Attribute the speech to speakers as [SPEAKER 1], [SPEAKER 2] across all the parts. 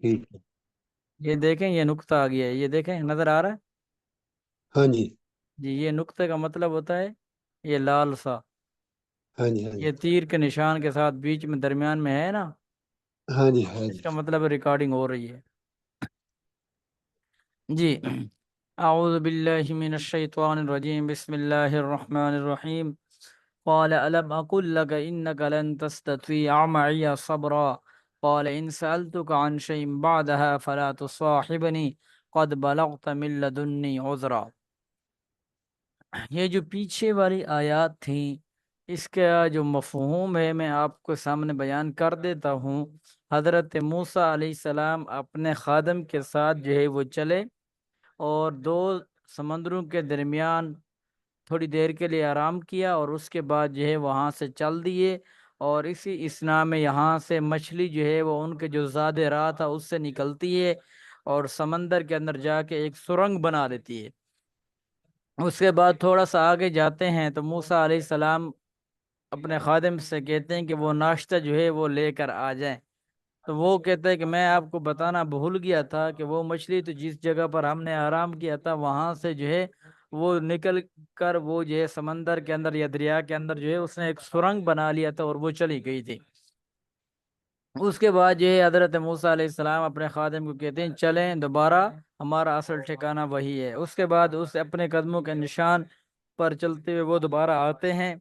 [SPEAKER 1] ٹھیک ہے۔
[SPEAKER 2] یہ دیکھیں، یہ نقطہ آ گیا ہے، یہ دیکھیں نظر آ رہا ہے؟
[SPEAKER 1] ہاں جی
[SPEAKER 2] جی، یہ نقطے کا مطلب ہوتا ہے یہ لال سا،
[SPEAKER 1] ہاں جی ہاں جی
[SPEAKER 2] یہ تیر کے نشان کے ساتھ بیچ میں درمیان میں ہے نا،
[SPEAKER 1] ہاں جی ہاں
[SPEAKER 2] اس
[SPEAKER 1] جی
[SPEAKER 2] کا مطلب ریکارڈنگ ہو رہی ہے۔ جی، اعوذ باللہ من الشیطان الرجیم، بسم اللہ الرحمن الرحیم۔ قال الم اقل لك انك لن تستطيع معي صبرا قال ان سألتك عن شيء بعدها فلا تصاحبني قد بلغت من لدني عذرا۔ یہ جو پیچھے والی آیات تھیں، اس کا جو مفہوم ہے میں آپ کو سامنے بیان کر دیتا ہوں۔ حضرت موسیٰ علیہ السلام اپنے خادم کے ساتھ جو ہے وہ چلے، اور دو سمندروں کے درمیان تھوڑی دیر کے لیے آرام کیا، اور اس کے بعد جو ہے وہاں سے چل دیے، اور اسی اسنا میں یہاں سے مچھلی جو ہے وہ ان کے جو زاد راہ تھا اس سے نکلتی ہے، اور سمندر کے اندر جا کے ایک سرنگ بنا دیتی ہے۔ اس کے بعد تھوڑا سا آگے جاتے ہیں تو موسیٰ علیہ السلام اپنے خادم سے کہتے ہیں کہ وہ ناشتہ جو ہے وہ لے کر آ جائیں۔ تو وہ کہتا ہے کہ میں آپ کو بتانا بھول گیا تھا کہ وہ مچھلی تو جس جگہ پر ہم نے آرام کیا تھا وہاں سے جو ہے وہ نکل کر وہ جو ہے سمندر کے اندر یا دریا کے اندر جو ہے اس نے ایک سرنگ بنا لیا تھا اور وہ چلی گئی تھی۔ اس کے بعد جو ہے حضرت موسیٰ علیہ السلام اپنے خادم کو کہتے ہیں چلیں دوبارہ، ہمارا اصل ٹھکانہ وہی ہے۔ اس کے بعد اس اپنے قدموں کے نشان پر چلتے ہوئے وہ دوبارہ آتے ہیں،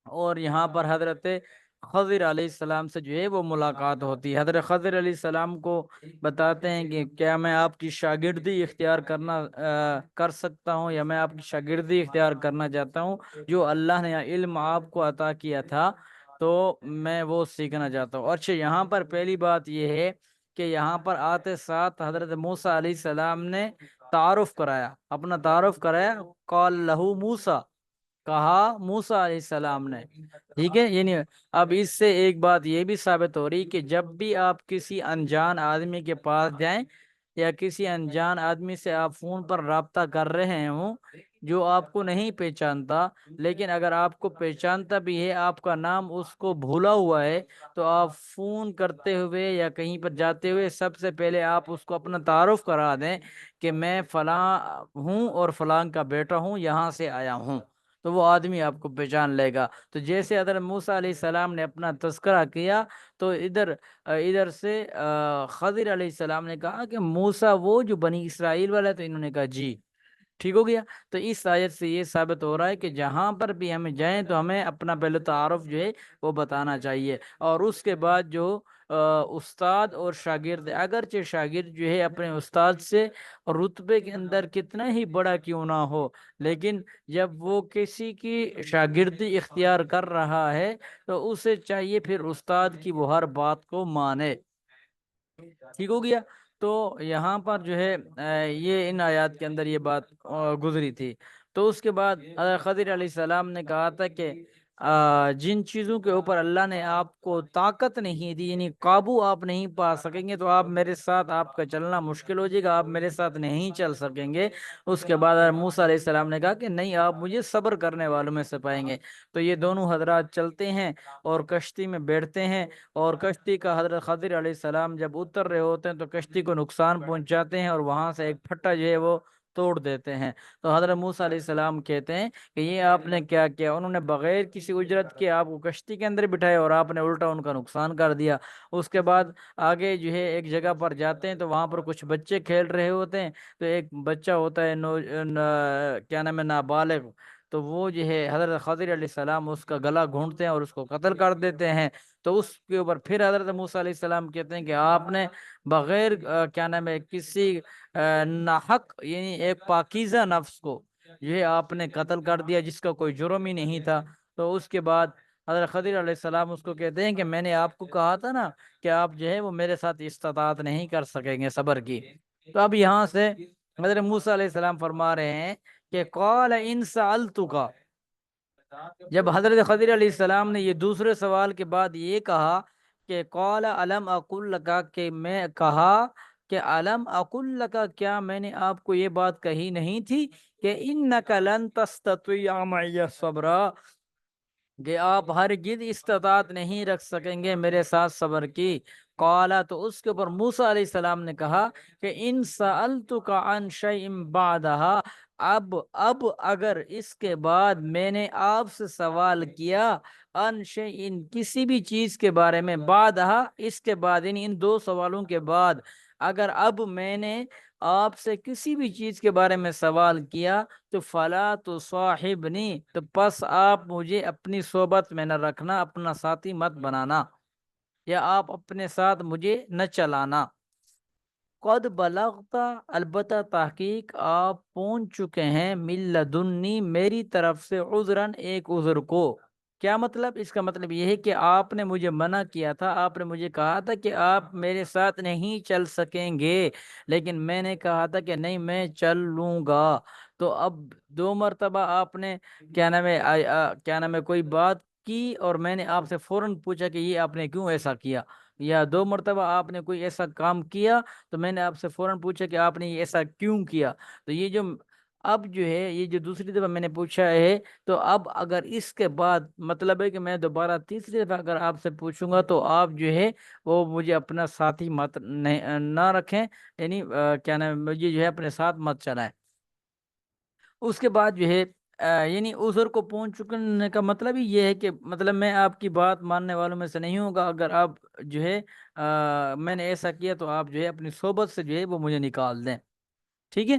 [SPEAKER 2] اور یہاں پر حضرت خضر علیہ السلام سے جو ہے وہ ملاقات ہوتی ہے۔ حضرت خضر علیہ السلام کو بتاتے ہیں کہ کیا میں آپ کی شاگردی اختیار کر سکتا ہوں، یا میں آپ کی شاگردی اختیار کرنا چاہتا ہوں، جو اللہ نے علم آپ کو عطا کیا تھا تو میں وہ سیکھنا چاہتا ہوں۔ اچھا، یہاں پر پہلی بات یہ ہے کہ یہاں پر آتے ساتھ حضرت موسیٰ علیہ السلام نے تعارف کرایا، اپنا تعارف کرایا، قال لہو موسیٰ، کہا موسیٰ علیہ السلام نے، ٹھیک ہے۔ یعنی اب اس سے ایک بات یہ بھی ثابت ہو رہی کہ جب بھی آپ کسی انجان آدمی کے پاس جائیں یا کسی انجان آدمی سے آپ فون پر رابطہ کر رہے ہوں جو آپ کو نہیں پہچانتا، لیکن اگر آپ کو پہچانتا بھی ہے، آپ کا نام اس کو بھولا ہوا ہے، تو آپ فون کرتے ہوئے یا کہیں پر جاتے ہوئے سب سے پہلے آپ اس کو اپنا تعارف کرا دیں کہ میں فلاں ہوں اور فلاں کا بیٹا ہوں، یہاں سے آیا ہوں، تو وہ آدمی آپ کو پہچان لے گا۔ تو جیسے حضرت موسیٰ علیہ السلام نے اپنا تذکرہ کیا، تو ادھر سے خضر علیہ السلام نے کہا کہ موسیٰ وہ جو بنی اسرائیل والا ہے، تو انہوں نے کہا جی، ٹھیک ہو گیا۔ تو اس آیت سے یہ ثابت ہو رہا ہے کہ جہاں پر بھی ہمیں جائیں تو ہمیں اپنا پہلے تعارف جو ہے وہ بتانا چاہیے، اور اس کے بعد جو استاد اور شاگرد، اگرچہ شاگرد جو ہے اپنے استاد سے رتبے کے اندر کتنا ہی بڑا کیوں نہ ہو، لیکن جب وہ کسی کی شاگردی اختیار کر رہا ہے تو اسے چاہیے پھر استاد کی وہ ہر بات کو مانے، ٹھیک ہو گیا۔ تو یہاں پر جو ہے یہ ان آیات کے اندر یہ بات گزری تھی۔ تو اس کے بعد حضرت خضر علیہ السلام نے کہا تھا کہ جن چیزوں کے اوپر اللہ نے آپ کو طاقت نہیں دی، یعنی قابو آپ نہیں پا سکیں گے، تو آپ میرے ساتھ، آپ کا چلنا مشکل ہو جائے گا، آپ میرے ساتھ نہیں چل سکیں گے۔ اس کے بعد موسیٰ علیہ السلام نے کہا کہ نہیں، آپ مجھے صبر کرنے والوں میں سے پائیں گے۔ تو یہ دونوں حضرات چلتے ہیں اور کشتی میں بیٹھتے ہیں، اور کشتی کا حضرت خضر علیہ السلام جب اتر رہے ہوتے ہیں تو کشتی کو نقصان پہنچاتے ہیں، اور وہاں سے ایک پھٹا جو ہے وہ توڑ دیتے ہیں۔ تو حضرت موسیٰ علیہ السلام کہتے ہیں کہ یہ آپ نے کیا کیا؟ انہوں نے بغیر کسی اجرت کے آپ کو کشتی کے اندر بٹھایا اور آپ نے الٹا ان کا نقصان کر دیا۔ اس کے بعد آگے جو ہے ایک جگہ پر جاتے ہیں تو وہاں پر کچھ بچے کھیل رہے ہوتے ہیں، تو ایک بچہ ہوتا ہے کیا نام ہے، نابالغ، تو وہ جو ہے حضرت خضر علیہ السلام اس کا گلا گھونٹتے ہیں اور اس کو قتل کر دیتے ہیں۔ تو اس کے اوپر پھر حضرت موسیٰ علیہ السلام کہتے ہیں کہ آپ نے بغیر کیا نام ہے کسی ناحق، یعنی ایک پاکیزہ نفس کو یہ آپ نے قتل کر دیا جس کا کوئی جرم ہی نہیں تھا۔ تو اس کے بعد حضرت خضر علیہ السلام اس کو کہتے ہیں کہ میں نے آپ کو کہا تھا نا کہ آپ جو ہے وہ میرے ساتھ استطاعت نہیں کر سکیں گے صبر کی۔ تو اب یہاں سے حضرت موسیٰ علیہ السلام فرما رہے ہیں کہ قال ان سألتک، جب حضرت خضر علیہ السلام نے یہ دوسرے سوال کے بعد یہ کہا کہ قال الم اقل لک، کہ میں کہا کہ الم اقل لک، کیا میں نے آپ کو یہ بات کہی نہیں تھی کہ انک لن تستطیع معی صبرا، کہ آپ ہرگز استطاعت نہیں رکھ سکیں گے میرے ساتھ صبر کی۔ قالا، تو اس کے اوپر موسیٰ علیہ السلام نے کہا کہ ان سألتک عن شیء بعدہا، اب اگر اس کے بعد میں نے آپ سے سوال کیا ان شیء، کسی بھی چیز کے بارے میں، بعدہا اس کے بعد، یعنی ان دو سوالوں کے بعد اگر اب میں نے آپ سے کسی بھی چیز کے بارے میں سوال کیا تو فلا تو صاحبنی، تو پس آپ مجھے اپنی صحبت میں نہ رکھنا، اپنا ساتھی مت بنانا، یا آپ اپنے ساتھ مجھے نہ چلانا۔ قد بلغتا، البتہ تحقیق آپ پہنچ چکے ہیں، من لدنی، میری طرف سے، عذرن، ایک عذر کو۔ کیا مطلب؟ اس کا مطلب یہ ہے کہ آپ نے مجھے منع کیا تھا، آپ نے مجھے کہا تھا کہ آپ میرے ساتھ نہیں چل سکیں گے، لیکن میں نے کہا تھا کہ نہیں، میں چل لوں گا۔ تو اب دو مرتبہ آپ نے کیا نام ہے کوئی بات کی، اور میں نے آپ سے فوراً پوچھا کہ یہ آپ نے کیوں ایسا کیا، یا دو مرتبہ آپ نے کوئی ایسا کام کیا تو میں نے آپ سے فوراً پوچھا کہ آپ نے یہ ایسا کیوں کیا۔ تو یہ جو اب جو ہے، یہ جو دوسری دفعہ میں نے پوچھا ہے، تو اب اگر اس کے بعد مطلب ہے کہ میں دوبارہ تیسری دفعہ اگر آپ سے پوچھوں گا تو آپ جو ہے وہ مجھے اپنا ساتھی مت نہ رکھیں، یعنی کیا نام ہے، مجھے جو ہے اپنے ساتھ مت چلائیں۔ اس کے بعد جو ہے یعنی عذر کو پہنچ چکنے کا مطلب ہی یہ ہے کہ مطلب میں آپ کی بات ماننے والوں میں سے نہیں ہوں گا، اگر آپ جو ہے میں نے ایسا کیا تو آپ جو ہے اپنی صحبت سے جو ہے وہ مجھے نکال دیں، ٹھیک ہے۔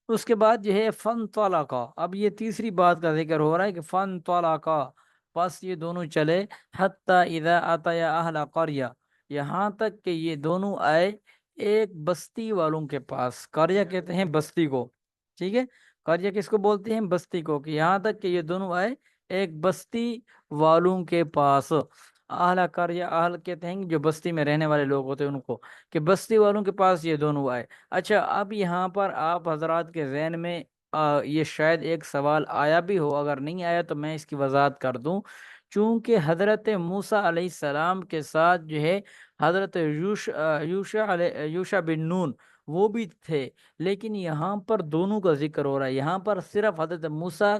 [SPEAKER 2] اس کے بعد جو ہے فن طلقا، اب یہ تیسری بات کا ذکر ہو رہا ہے کہ فن طلقا، پس یہ دونوں چلے، حتی اذا اتیا اہل قریہ، یہاں تک کہ یہ دونوں آئے ایک بستی والوں کے پاس۔ قریہ کہتے ہیں بستی کو، ٹھیک ہے، قریہ کس کو بولتے ہیں؟ بستی کو، کہ یہاں تک کہ یہ دونوں آئے ایک بستی والوں کے پاس۔ اہل قریہ، اہل کہتے ہیں جو بستی میں رہنے والے لوگ ہوتے ہیں ان کو، کہ بستی والوں کے پاس یہ دونوں آئے۔ اچھا، اب یہاں پر آپ حضرات کے ذہن میں یہ شاید ایک سوال آیا بھی ہو، اگر نہیں آیا تو میں اس کی وضاحت کر دوں۔ چونکہ حضرت موسیٰ علیہ السلام کے ساتھ جو ہے حضرت یوشع بن نون وہ بھی تھے، لیکن یہاں پر دونوں کا ذکر ہو رہا ہے، یہاں پر صرف حضرت موسیٰ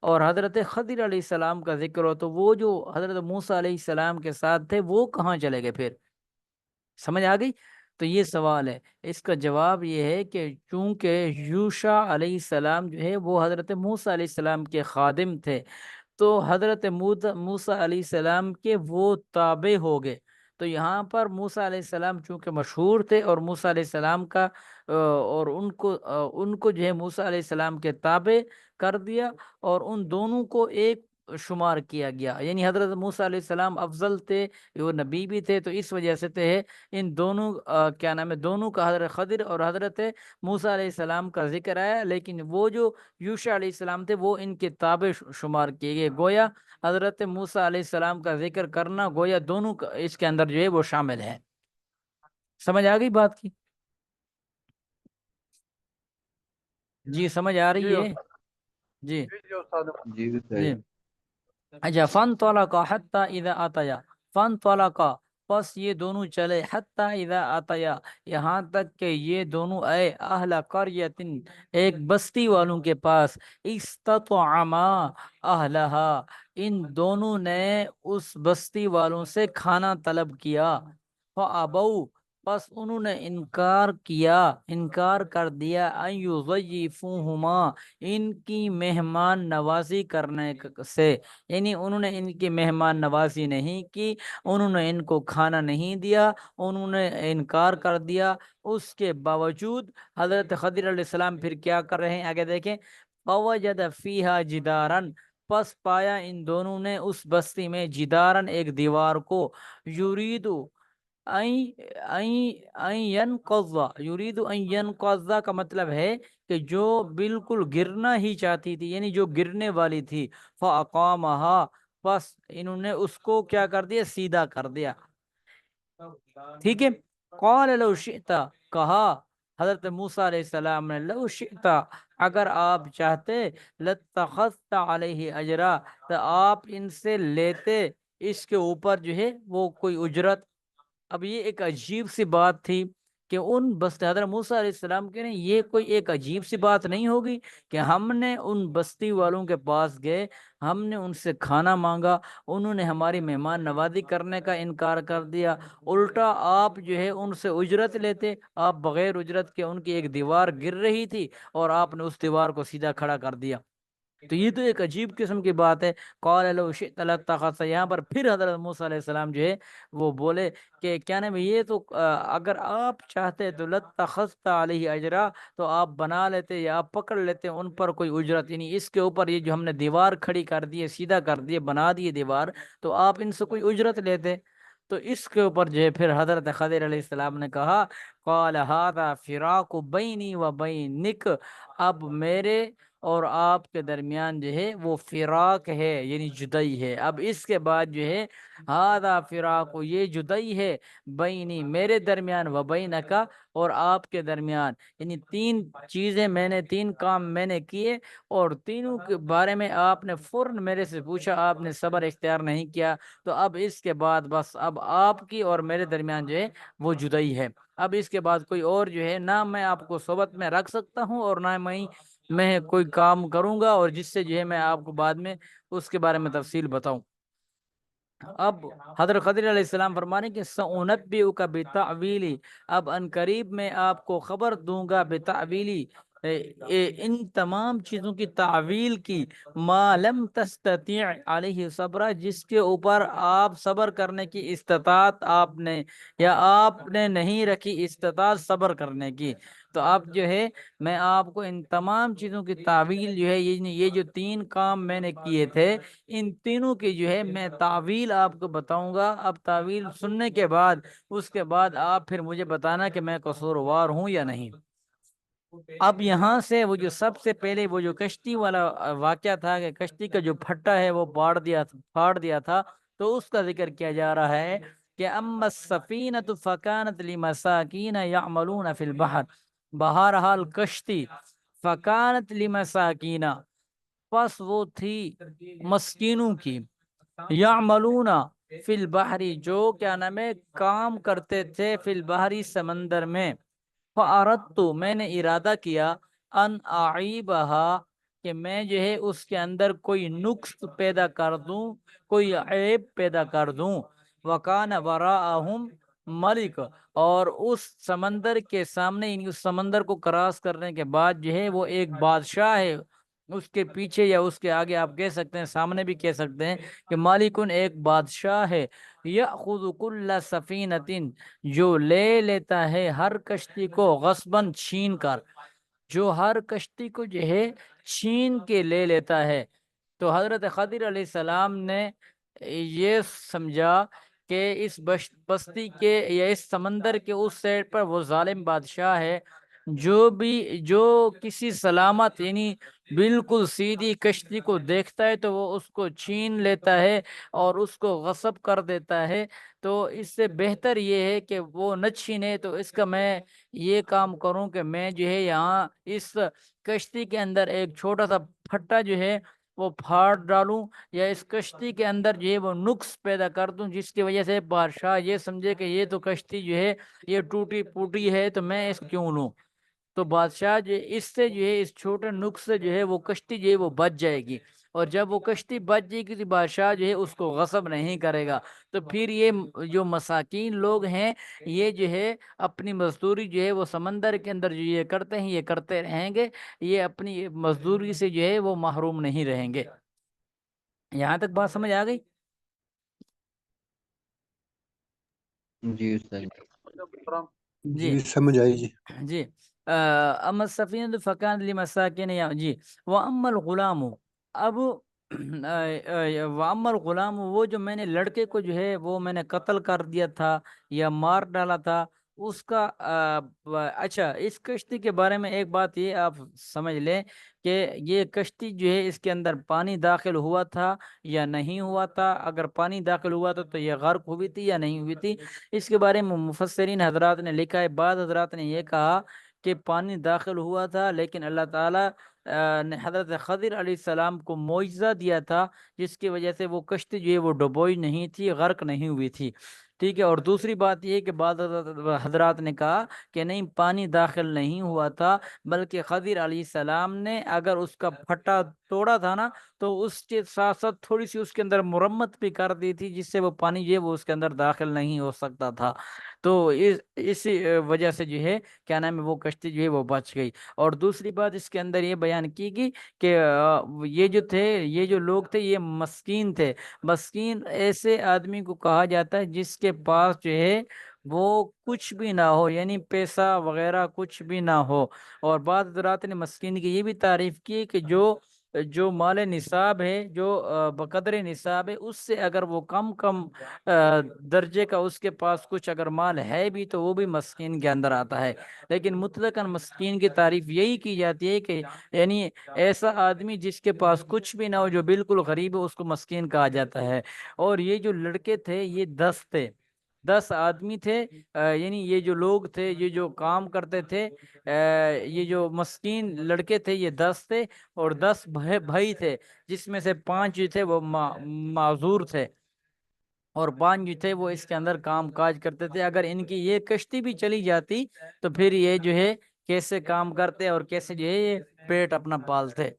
[SPEAKER 2] اور حضرت خضر علیہ السلام کا ذکر ہو، تو وہ جو حضرت موسیٰ علیہ السلام کے ساتھ تھے وہ کہاں چلے گئے پھر؟ سمجھ آ گئی؟ تو یہ سوال ہے، اس کا جواب یہ ہے کہ چونکہ یوشع علیہ السلام جو ہے وہ حضرت موسیٰ علیہ السلام کے خادم تھے، تو حضرت موسیٰ علیہ السلام کے وہ تابع ہو گئے۔ تو یہاں پر موسیٰ علیہ السلام چونکہ مشہور تھے، اور موسیٰ علیہ السلام کا اور ان کو جو ہے موسیٰ علیہ السلام کے تابع کر دیا، اور ان دونوں کو ایک شمار کیا گیا، یعنی حضرت موسیٰ علیہ السلام افضل تھے، وہ نبی بھی تھے، تو اس وجہ سے تھے ان دونوں کیا نام ہے، دونوں کا، حضرت خضر اور حضرت موسیٰ علیہ السلام کا ذکر آیا، لیکن وہ جو یوشع علیہ السلام تھے وہ ان کے تابع شمار کیے گئے، گویا حضرت موسیٰ علیہ السلام کا ذکر کرنا گویا دونوں اس کے اندر جو ہے وہ شامل ہے۔ سمجھ آ گئی بات کی؟ جی سمجھ آ رہی ہے؟ جی
[SPEAKER 1] جی
[SPEAKER 2] جی۔
[SPEAKER 1] بتائیے۔
[SPEAKER 2] اچھا، فن طلقا حتی اذا اتیا، فن طلقا، پس یہ دونوں چلے، حتی اذا اتیا، یہاں تک کہ یہ دونوں آئے، اہل قریۃ، ایک بستی والوں کے پاس، استطعما اہلہا، ان دونوں نے اس بستی والوں سے کھانا طلب کیا، فابوا، پس انہوں نے انکار کر دیا، ان یضیفوہما، ان کی مہمان نوازی کرنے سے، یعنی انہوں نے ان کی مہمان نوازی نہیں کی، انہوں نے ان کو کھانا نہیں دیا، انہوں نے انکار کر دیا۔ اس کے باوجود حضرت خضر علیہ السلام پھر کیا کر رہے ہیں، آگے دیکھیں، فوجد فیہا جدارن، پس پایا ان دونوں نے اس بستی میں، جدارن، ایک دیوار کو، یریدو یرید ان ینقض کا مطلب ہے کہ جو بالکل گرنا ہی چاہتی تھی، یعنی جو گرنے والی تھی، فاقامہا، بس انہوں نے اس کو کیا کر دیا، سیدھا کر دیا، ٹھیک ہے۔ قال لو شئت، کہا حضرت موسیٰ علیہ السلام نے، لو شئت، اگر آپ چاہتے، لاتخذت علیہ اجرا، تو آپ ان سے لیتے اس کے اوپر جو ہے وہ کوئی اجرت۔ اب یہ ایک عجیب سی بات تھی کہ ان بستی حضرت موسیٰ علیہ السلام کے نے یہ کوئی ایک عجیب سی بات نہیں ہوگی کہ ہم نے ان بستی والوں کے پاس گئے، ہم نے ان سے کھانا مانگا، انہوں نے ہماری مہمان نوازی کرنے کا انکار کر دیا، الٹا آپ جو ہے ان سے اجرت لیتے، آپ بغیر اجرت کے ان کی ایک دیوار گر رہی تھی اور آپ نے اس دیوار کو سیدھا کھڑا کر دیا۔ تو یہ تو ایک عجیب قسم کی بات ہے۔ قال لو شئت لاتخذت، یہاں پر پھر حضرت موسیٰ علیہ السلام جو ہے وہ بولے کہ کیا نام ہے، یہ تو اگر آپ چاہتے تو لاتخذت علیہ اجرا، تو آپ بنا لیتے یا آپ پکڑ لیتے ان پر کوئی اجرت، یعنی اس کے اوپر یہ جو ہم نے دیوار کھڑی کر دی ہے، سیدھا کر دیے، بنا دیے دیوار، تو آپ ان سے کوئی اجرت لیتے۔ تو اس کے اوپر جو ہے پھر حضرت خضر علیہ السلام نے کہا قال ھذا فراق بینی و بینک، اب میرے اور آپ کے درمیان جو ہے وہ فراق ہے، یعنی جدائی ہے۔ اب اس کے بعد جو ہے ھذا فراق، یہ جدائی ہے، بینی میرے درمیان، و بینک اور آپ کے درمیان، یعنی تین چیزیں میں نے، تین کام میں نے کیے اور تینوں کے بارے میں آپ نے فوراً میرے سے پوچھا، آپ نے صبر اختیار نہیں کیا، تو اب اس کے بعد بس اب آپ کی اور میرے درمیان جو ہے وہ جدائی ہے۔ اب اس کے بعد کوئی اور جو ہے نہ میں آپ کو صحبت میں رکھ سکتا ہوں اور نہ میں کوئی کام کروں گا اور جس سے جو ہے میں آپ کو بعد میں اس کے بارے میں تفصیل بتاؤں۔ اب حضرت خضر علیہ السلام فرمانے کہ سأنبئک بتعویلی، اب ان قریب میں آپ کو خبر دوں گا، بتعویلی ان تمام چیزوں کی تعویل کی، ما لم تستطیع علیہ صبر، جس کے اوپر آپ صبر کرنے کی استطاعت آپ نے یا آپ نے نہیں رکھی استطاعت صبر کرنے کی۔ تو اب جو ہے میں آپ کو ان تمام چیزوں کی تعویل جو ہے، یہ جو تین کام میں نے کیے تھے، ان تینوں کی جو ہے میں تعویل آپ کو بتاؤں گا۔ اب تعویل سننے کے بعد اس کے بعد آپ پھر مجھے بتانا کہ میں قصوروار ہوں یا نہیں۔ اب یہاں سے وہ جو سب سے پہلے وہ جو کشتی والا واقعہ تھا کہ کشتی کا جو پھٹا ہے وہ پھاڑ دیا تھا، تو اس کا ذکر کیا جا رہا ہے کہ اما السفینۃ فکانت لمساکین یعملون فی البحر، بہرحال کشتی فکانت لمساکین، پس وہ تھی مسکینوں کی، یعملون فی البحر، جو کیا نام ہے کام کرتے تھے، فی البحری سمندر میں، فَأَرَدْتُ، میں نے ارادہ کیا، ان اعیبها، کہ میں جو ہے اس کے اندر کوئی نقص پیدا کر دوں، کوئی عیب پیدا کر دوں، وَكَانَ وَرَاءَهُمْ ملک، اور اس سمندر کے سامنے، یعنی اس سمندر کو کراس کرنے کے بعد جو ہے وہ ایک بادشاہ ہے، اس کے پیچھے یا اس کے آگے آپ کہہ سکتے ہیں، سامنے بھی کہہ سکتے ہیں کہ مالکن ایک بادشاہ ہے، یأخذ کل سفینۃ، جو لے لیتا ہے ہر کشتی کو، غصباً چھین کر، جو ہر کشتی کو جو ہے چھین کے لے لیتا ہے۔ تو حضرت خضر علیہ السلام نے یہ سمجھا کہ اس بستی کے یا اس سمندر کے اس سائڈ پر وہ ظالم بادشاہ ہے، جو کسی سلامت یعنی بالکل سیدھی کشتی کو دیکھتا ہے تو وہ اس کو چھین لیتا ہے اور اس کو غصب کر دیتا ہے۔ تو اس سے بہتر یہ ہے کہ وہ نہ چھینے، تو اس کا میں یہ کام کروں کہ میں جو ہے یہاں اس کشتی کے اندر ایک چھوٹا سا پھٹا جو ہے وہ پھاڑ ڈالوں، یا اس کشتی کے اندر جو ہے وہ نقص پیدا کر دوں، جس کی وجہ سے بادشاہ یہ سمجھے کہ یہ تو کشتی جو ہے یہ ٹوٹی پوٹی ہے، تو میں اس کیوں لوں۔ تو بادشاہ جو اس سے جو ہے اس چھوٹے نقص سے جو ہے وہ کشتی جو ہے وہ بچ جائے گی، اور جب وہ کشتی بچ جائے گی تو بادشاہ جو ہے اس کو غصب نہیں کرے گا۔ تو پھر یہ جو مساکین لوگ ہیں یہ جو ہے اپنی مزدوری جو ہے وہ سمندر کے اندر جو یہ کرتے ہیں یہ کرتے رہیں گے، یہ اپنی مزدوری سے جو ہے وہ محروم نہیں رہیں گے۔ یہاں تک بات سمجھ آ گئی؟
[SPEAKER 3] جی استاد جی۔
[SPEAKER 2] جی
[SPEAKER 1] جی سمجھ آئی جی۔
[SPEAKER 2] جی اما السفینۃ فکانت لمساکین، جی واما الغلام، اب واما الغلام، وہ جو میں نے لڑکے کو جو ہے وہ میں نے قتل کر دیا تھا یا مار ڈالا تھا، اس کا اچھا اس کشتی کے بارے میں ایک بات یہ آپ سمجھ لیں کہ یہ کشتی جو ہے اس کے اندر پانی داخل ہوا تھا یا نہیں ہوا تھا، اگر پانی داخل ہوا تھا تو یہ غرق ہوئی تھی یا نہیں ہوئی تھی، اس کے بارے میں مفسرین حضرات نے لکھا ہے۔ بعض حضرات نے یہ کہا کہ پانی داخل ہوا تھا، لیکن اللہ تعالیٰ نے حضرت خضر علیہ السلام کو معجزہ دیا تھا، جس کی وجہ سے وہ کشتی جو ہے وہ ڈبوئی نہیں تھی، غرق نہیں ہوئی تھی۔ ٹھیک ہے، اور دوسری بات یہ کہ بعض حضرات نے کہا کہ نہیں، پانی داخل نہیں ہوا تھا، بلکہ خضر علیہ السلام نے اگر اس کا پھٹا توڑا تھا نا، تو اس کے ساتھ ساتھ تھوڑی سی اس کے اندر مرمت بھی کر دی تھی، جس سے وہ پانی جو ہے وہ اس کے اندر داخل نہیں ہو سکتا تھا۔ تو اسی وجہ سے جو ہے کیا نام ہے، وہ کشتی جو ہے وہ بچ گئی۔ اور دوسری بات اس کے اندر یہ بیان کی گئی کہ یہ جو تھے، یہ جو لوگ تھے، یہ مسکین تھے۔ مسکین ایسے آدمی کو کہا جاتا ہے جس کے پاس جو ہے وہ کچھ بھی نہ ہو، یعنی پیسہ وغیرہ کچھ بھی نہ ہو۔ اور بعض حضرات نے مسکین کی یہ بھی تعریف کی کہ جو مال نصاب ہے، جو بقدر نصاب ہے، اس سے اگر وہ کم درجے کا اس کے پاس کچھ اگر مال ہے بھی، تو وہ بھی مسکین کے اندر آتا ہے۔ لیکن مطلقاً مسکین کی تعریف یہی کی جاتی ہے کہ یعنی ایسا آدمی جس کے پاس کچھ بھی نہ ہو، جو بالکل غریب ہے، اس کو مسکین کہا جاتا ہے۔ اور یہ جو لڑکے تھے یہ 10 تھے، 10 آدمی تھے، یعنی یہ جو لوگ تھے، یہ جو کام کرتے تھے، یہ جو مسکین لڑکے تھے یہ 10 تھے، اور 10 بھائی تھے، جس میں سے 5 جو تھے وہ معذور تھے، اور 5 جو تھے وہ اس کے اندر کام کاج کرتے تھے۔ اگر ان کی یہ کشتی بھی چلی جاتی تو پھر یہ جو ہے کیسے کام کرتے اور کیسے جو ہے یہ پیٹ اپنا پالتے۔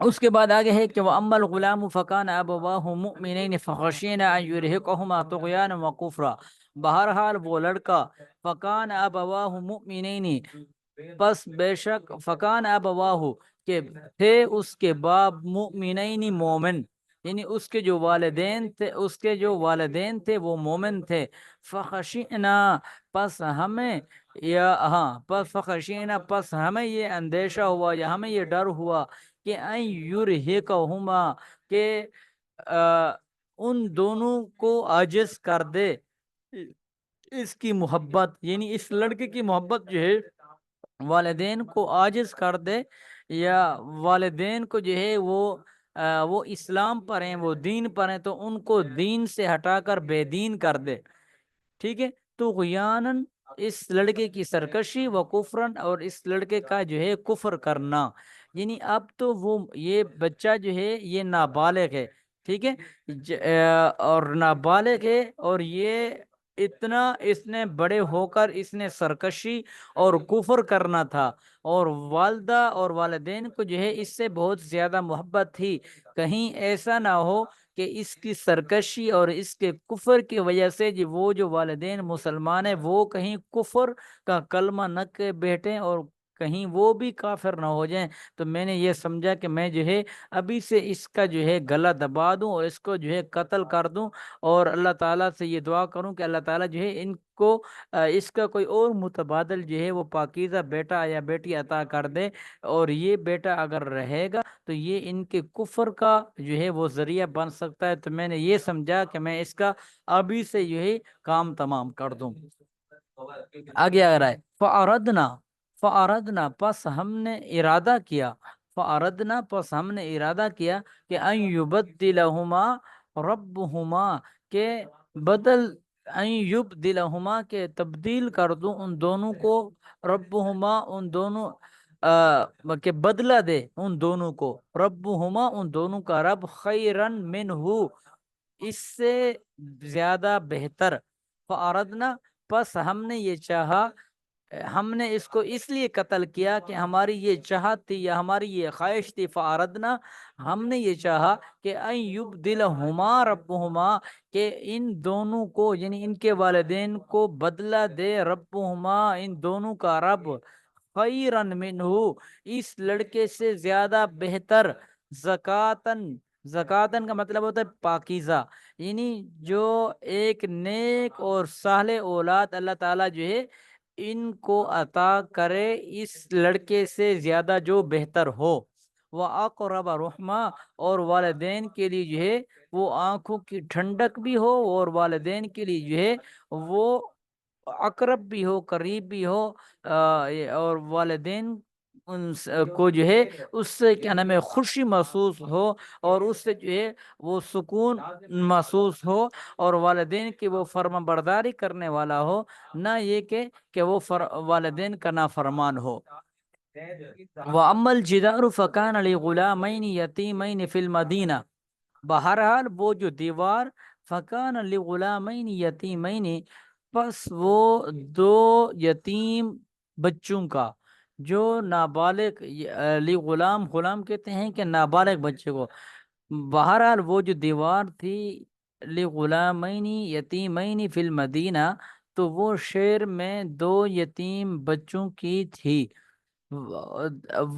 [SPEAKER 2] اس کے بعد آگے ہے کہ وَأَمَّا الْغُلَامُ فَكَانَ أَبَوَاهُ مُؤْمِنَيْنِ فَخَشِينَ أَن يُرْهِقَهُمَا طُغْيَانًا وَكُفْرًا۔ بہرحال وہ لڑکا فَكَانَ أَبَوَاهُ مُؤْمِنَيْنِ، پس بے شک فَكَانَ أَبَوَاهُ کہ تھے اس کے باپ، مؤمنین مومن، یعنی اس کے جو والدین تھے وہ مومن تھے۔ فخشینا، پس ہمیں پس ہمیں یہ اندیشہ ہوا یا ہمیں یہ ڈر ہوا کہ ان یرہقہما، کہ ان دونوں کو عاجز کر دے اس کی محبت، یعنی اس لڑکے کی محبت جو ہے والدین کو عاجز کر دے، یا والدین کو جو ہے وہ اسلام پر ہیں، وہ دین پر ہیں، تو ان کو دین سے ہٹا کر بے دین کر دے۔ ٹھیک ہے، تو غیانن اس لڑکے کی سرکشی، و کفرن اور اس لڑکے کا جو ہے کفر کرنا، یعنی اب تو وہ یہ بچہ جو ہے یہ نابالغ ہے، ٹھیک ہے، اور نابالغ ہے، اور یہ اتنا اس نے بڑے ہو کر اس نے سرکشی اور کفر کرنا تھا، اور والدہ اور والدین کو جو ہے اس سے بہت زیادہ محبت تھی۔ کہیں ایسا نہ ہو کہ اس کی سرکشی اور اس کے کفر کی وجہ سے وہ جو والدین مسلمان ہیں وہ کہیں کفر کا کلمہ نہ کہ بیٹھیں اور کہیں وہ بھی کافر نہ ہو جائیں۔ تو میں نے یہ سمجھا کہ میں جو ہے ابھی سے اس کا جو ہے گلا دبا دوں اور اس کو جو ہے قتل کر دوں، اور اللہ تعالیٰ سے یہ دعا کروں کہ اللہ تعالیٰ جو ہے ان کو اس کا کوئی اور متبادل جو ہے وہ پاکیزہ بیٹا یا بیٹی عطا کر دے، اور یہ بیٹا اگر رہے گا تو یہ ان کے کفر کا جو ہے وہ ذریعہ بن سکتا ہے۔ تو میں نے یہ سمجھا کہ میں اس کا ابھی سے جو ہے کام تمام کر دوں۔ آگے آ رہا ہے فَأَرَدْنَا پس ہم نے ارادہ کیا، پس ہم نے ارادہ کیا کہ ان یبدلہما ربہما، کہ کہ تبدیل کر دوں ان دونوں کو، ربہما ان دونوں کہ بدلہ دے ان دونوں کو، ربہما ان دونوں کا رب، خیرن منہ اس سے زیادہ بہتر۔ فَأَرَدْنَا پس ہم نے یہ چاہا، ہم نے اس کو اس لیے قتل کیا کہ ہماری یہ چاہت تھی یا ہماری یہ خواہش تھی۔ فَأَرَدْنَا ہم نے یہ چاہا کہ ان یبدلہما ربہما، کہ ان دونوں کو یعنی ان کے والدین کو بدلہ دے، ربہما ان دونوں کا رب، خیرن منہ اس لڑکے سے زیادہ بہتر، زکاتن کا مطلب ہوتا ہے پاکیزہ، یعنی جو ایک نیک اور صالح اولاد اللہ تعالیٰ جو ہے ان کو عطا کرے اس لڑکے سے زیادہ جو بہتر ہو۔ وَأَقْرَبَ رُحْمًا اور والدین کے لیے جو ہے وہ آنکھوں کی ٹھنڈک بھی ہو، اور والدین کے لیے جو ہے وہ اقرب بھی ہو، قریب بھی ہو، اور والدین کو جو ہے اس سے کیا نام ہے خوشی محسوس ہو، اور اس سے جو ہے وہ سکون محسوس ہو، اور والدین کی وہ فرما برداری کرنے والا ہو، نہ یہ کہ وہ والدین کا نافرمان ہو۔ وَأَمَّا الْجِدَارُ فَكَانَ لِغُلَامَيْنِ يَتِيمَيْنِ فِي الْمَدِينَةِ بہرحال وہ جو دیوار فکان لغلامین یتیمین، پس وہ دو یتیم بچوں کا، جو نابالغ، غلام، غلام کہتے ہیں کہ نابالغ بچے کو، بہرحال وہ جو دیوار تھی لغلامین یتیمین فی المدینہ، تو وہ شہر میں دو یتیم بچوں کی تھی،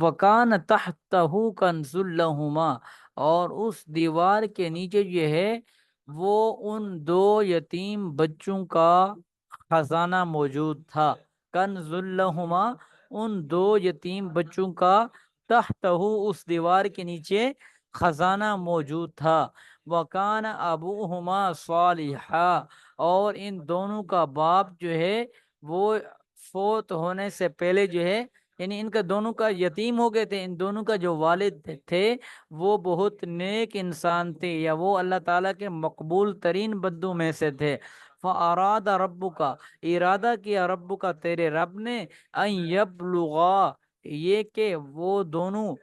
[SPEAKER 2] وکان تحتہ کنز لہما، اور اس دیوار کے نیچے جو ہے وہ ان دو یتیم بچوں کا خزانہ موجود تھا، کنز لہما، ان دو یتیم بچوں کا، تحتہ، اس دیوار کے نیچے خزانہ موجود تھا، وکان ابوہما صالحا، اور ان دونوں کا باپ جو ہے وہ فوت ہونے سے پہلے جو ہے، یعنی ان کا دونوں کا یتیم ہو گئے تھے، ان دونوں کا جو والد تھے وہ بہت نیک انسان تھے، یا وہ اللہ تعالیٰ کے مقبول ترین بندوں میں سے تھے۔ فَأَرَادَ رَبُّكَ، ارادہ کیا رب کا، تیرے رب نے، ان یبلغا، یہ کہ وہ دونوں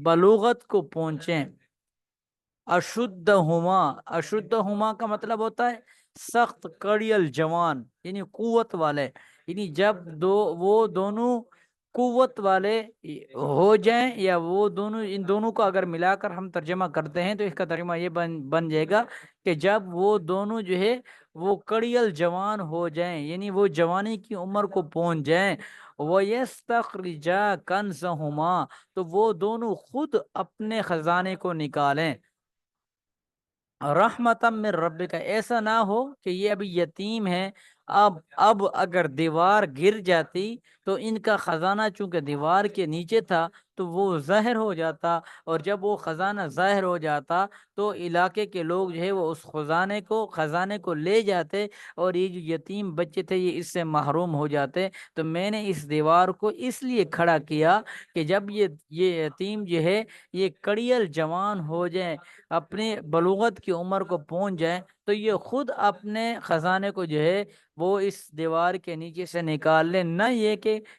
[SPEAKER 2] بلوغت کو پہنچیں، اشدہما، اشدہما کا مطلب ہوتا ہے سخت کڑیل جوان، یعنی قوت والے، یعنی جب وہ دونوں قوت والے ہو جائیں، یا وہ دونوں، ان دونوں کو اگر ملا کر ہم ترجمہ کرتے ہیں تو اس کا ترجمہ یہ بن جائے گا کہ جب وہ دونوں جو ہے وہ کڑیل جوان ہو جائیں، یعنی وہ جوانی کی عمر کو پہنچ جائیں، وَيَسْتَخْرِجَا كَنْزَهُمَا، تو وہ دونوں خود اپنے خزانے کو نکالیں، رحمتم من ربک، ایسا نہ ہو کہ یہ ابھی یتیم ہے، اب اگر دیوار گر جاتی تو ان کا خزانہ چونکہ دیوار کے نیچے تھا تو وہ ظاہر ہو جاتا، اور جب وہ خزانہ ظاہر ہو جاتا تو علاقے کے لوگ جو ہے وہ اس خزانے کو لے جاتے، اور یہ جو یتیم بچے تھے یہ اس سے محروم ہو جاتے۔ تو میں نے اس دیوار کو اس لیے کھڑا کیا کہ جب یہ یتیم جو ہے یہ کڑیل جوان ہو جائیں، اپنے بلوغت کی عمر کو پہنچ جائیں، تو یہ خود اپنے خزانے کو جو ہے وہ اس دیوار کے نیچے سے نکال لیں، نہ یہ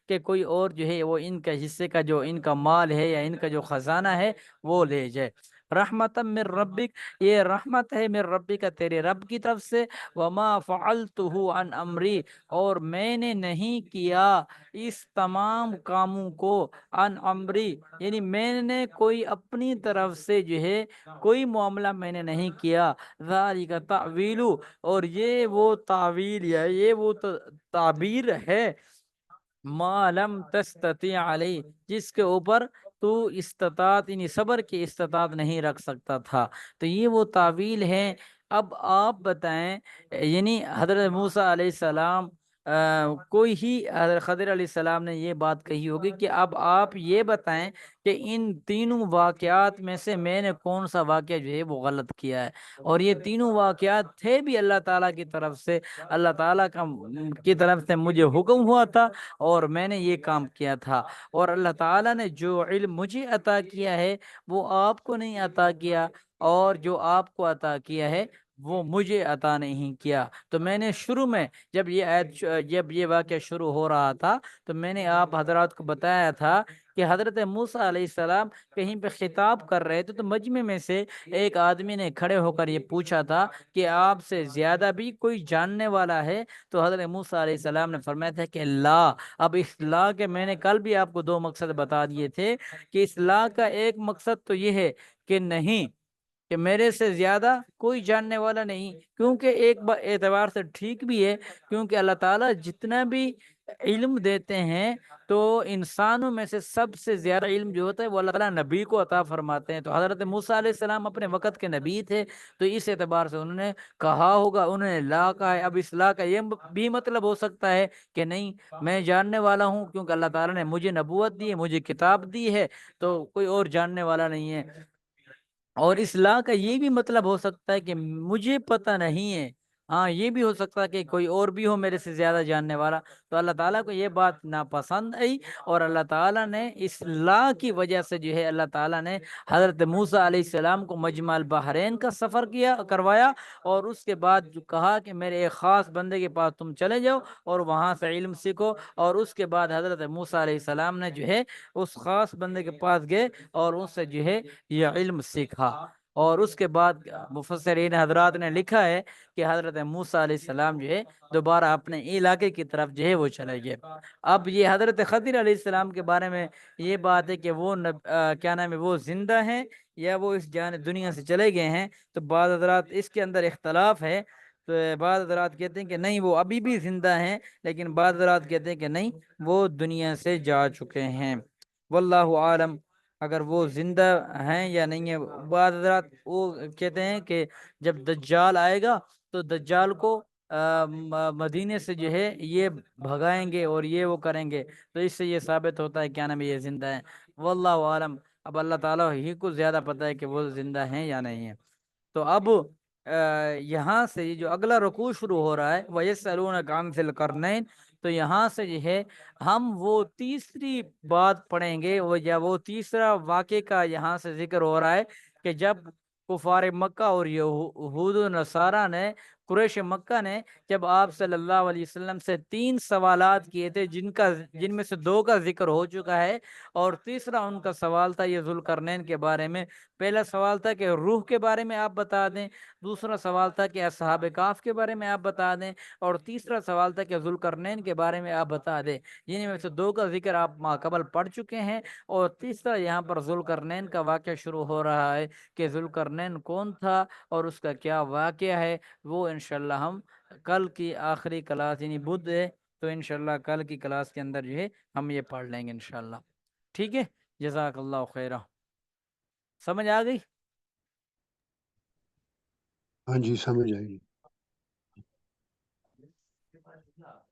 [SPEAKER 2] کہ کوئی اور جو ہے وہ ان کا حصے کا، جو ان کا مال ہے یا ان کا جو خزانہ ہے وہ لے جائے۔ رحمتم من ربک، یہ رحمت ہے من ربک، تیرے رب کی طرف سے، وما فعلتہ عن امری، اور میں نے نہیں کیا اس تمام کاموں کو، عن امری، یعنی میں نے کوئی اپنی طرف سے جو ہے کوئی معاملہ میں نے نہیں کیا، ذالک تعویل، اور یہ وہ تعویل یا یہ وہ تعبیر ہے، ما لم تستطیع علی، جس کے اوپر تو استطاعت، یعنی صبر کی استطاعت نہیں رکھ سکتا تھا، تو یہ وہ تعویل ہے۔ اب آپ بتائیں، یعنی حضرت موسیٰ علیہ السلام کوئی ہی حضرت خضر علیہ السلام نے یہ بات کہی ہوگی کہ اب آپ یہ بتائیں کہ ان تینوں واقعات میں سے میں نے کون سا واقعہ جو ہے وہ غلط کیا ہے، اور یہ تینوں واقعات تھے بھی اللہ تعالیٰ کی طرف سے، اللہ تعالیٰ کی طرف سے مجھے حکم ہوا تھا اور میں نے یہ کام کیا تھا، اور اللہ تعالیٰ نے جو علم مجھے عطا کیا ہے وہ آپ کو نہیں عطا کیا، اور جو آپ کو عطا کیا ہے وہ مجھے عطا نہیں کیا۔ تو میں نے شروع میں جب یہ واقعہ شروع ہو رہا تھا تو میں نے آپ حضرات کو بتایا تھا کہ حضرت موسیٰ علیہ السلام کہیں پہ خطاب کر رہے تھے، تو مجمع میں سے ایک آدمی نے کھڑے ہو کر یہ پوچھا تھا کہ آپ سے زیادہ بھی کوئی جاننے والا ہے؟ تو حضرت موسیٰ علیہ السلام نے فرمایا تھا کہ لا۔ اب اس لا کے میں نے کل بھی آپ کو دو مقصد بتا دیے تھے کہ اس لا کا ایک مقصد تو یہ ہے کہ نہیں، کہ میرے سے زیادہ کوئی جاننے والا نہیں، کیونکہ ایک اعتبار سے ٹھیک بھی ہے، کیونکہ اللہ تعالیٰ جتنا بھی علم دیتے ہیں تو انسانوں میں سے سب سے زیادہ علم جو ہوتا ہے وہ اللہ تعالیٰ نبی کو عطا فرماتے ہیں، تو حضرت موسیٰ علیہ السلام اپنے وقت کے نبی تھے، تو اس اعتبار سے انہوں نے کہا ہوگا، انہوں نے لا کہا ہے۔ اب اس لا کا یہ بھی مطلب ہو سکتا ہے کہ نہیں، میں جاننے والا ہوں کیونکہ اللہ تعالیٰ نے مجھے نبوت دی ہے، مجھے کتاب دی ہے، تو کوئی اور جاننے والا نہیں ہے۔ اور اصلاح کا یہ بھی مطلب ہو سکتا ہے کہ مجھے پتہ نہیں ہے، ہاں یہ بھی ہو سکتا ہے کہ کوئی اور بھی ہو میرے سے زیادہ جاننے والا۔ تو اللہ تعالیٰ کو یہ بات ناپسند آئی، اور اللہ تعالیٰ نے اصلاح کی وجہ سے جو ہے اللہ تعالیٰ نے حضرت موسیٰ علیہ السلام کو مجمع البحرین کا سفر کروایا، اور اس کے بعد جو کہا کہ میرے ایک خاص بندے کے پاس تم چلے جاؤ اور وہاں سے علم سیکھو، اور اس کے بعد حضرت موسیٰ علیہ السلام نے جو ہے اس خاص بندے کے پاس گئے اور اس سے جو ہے یہ علم سیکھا۔ اور اس کے بعد مفسرین حضرات نے لکھا ہے کہ حضرت موسیٰ علیہ السلام جو ہے دوبارہ اپنے علاقے کی طرف جو ہے وہ چلے گئے۔ اب یہ حضرت خضر علیہ السلام کے بارے میں یہ بات ہے کہ وہ کیا نام ہے، وہ زندہ ہیں یا وہ اس جانب دنیا سے چلے گئے ہیں، تو بعض حضرات اس کے اندر اختلاف ہے۔ تو بعض حضرات کہتے ہیں کہ نہیں وہ ابھی بھی زندہ ہیں، لیکن بعض حضرات کہتے ہیں کہ نہیں وہ دنیا سے جا چکے ہیں۔ واللہ عالم اگر وہ زندہ ہیں یا نہیں ہے۔ بعض حضرات وہ کہتے ہیں کہ جب دجال آئے گا تو دجال کو مدینے سے جو ہے یہ بھگائیں گے اور یہ وہ کریں گے، تو اس سے یہ ثابت ہوتا ہے کیا نام ہے یہ زندہ ہیں۔ واللہ عالم، اب اللہ تعالیٰ ہی کو زیادہ پتہ ہے کہ وہ زندہ ہیں یا نہیں ہیں۔ تو اب یہاں سے یہ جو اگلا رکوع شروع ہو رہا ہے وَيَسْأَلُونَكَ عَنِ ذِي الْقَرْنَيْنِ، تو یہاں سے جو ہے ہم وہ تیسری بات پڑھیں گے، وہ تیسرا واقعے کا یہاں سے ذکر ہو رہا ہے کہ جب کفار مکہ اور یہود و نصارہ نے، قریش مکہ نے جب آپ صلی اللہ علیہ وسلم سے 3 سوالات کیے تھے، جن میں سے 2 کا ذکر ہو چکا ہے، اور تیسرا ان کا سوال تھا یہ ذوالقرنین کے بارے میں۔ پہلا سوال تھا کہ روح کے بارے میں آپ بتا دیں، دوسرا سوال تھا کہ اصحاب کہف کے بارے میں آپ بتا دیں، اور تیسرا سوال تھا کہ ذوالقرنین کے بارے میں آپ بتا دیں۔ جن میں سے 2 کا ذکر آپ ماقبل پڑھ چکے ہیں، اور تیسرا یہاں پر ذوالقرنین کا واقعہ شروع ہو رہا ہے کہ ذوالقرنین کون تھا اور اس کا کیا واقعہ ہے، وہ انشاءاللہ ہم کل کی آخری کلاس یعنی بدھ ہے تو انشاءاللہ کل کی کلاس کے اندر جو ہے ہم یہ پڑھ لیں گے انشاءاللہ۔ ٹھیک ہے، جزاک اللہ خیرہ۔ سمجھ آ گئی؟
[SPEAKER 1] ہاں جی، سمجھ آئی۔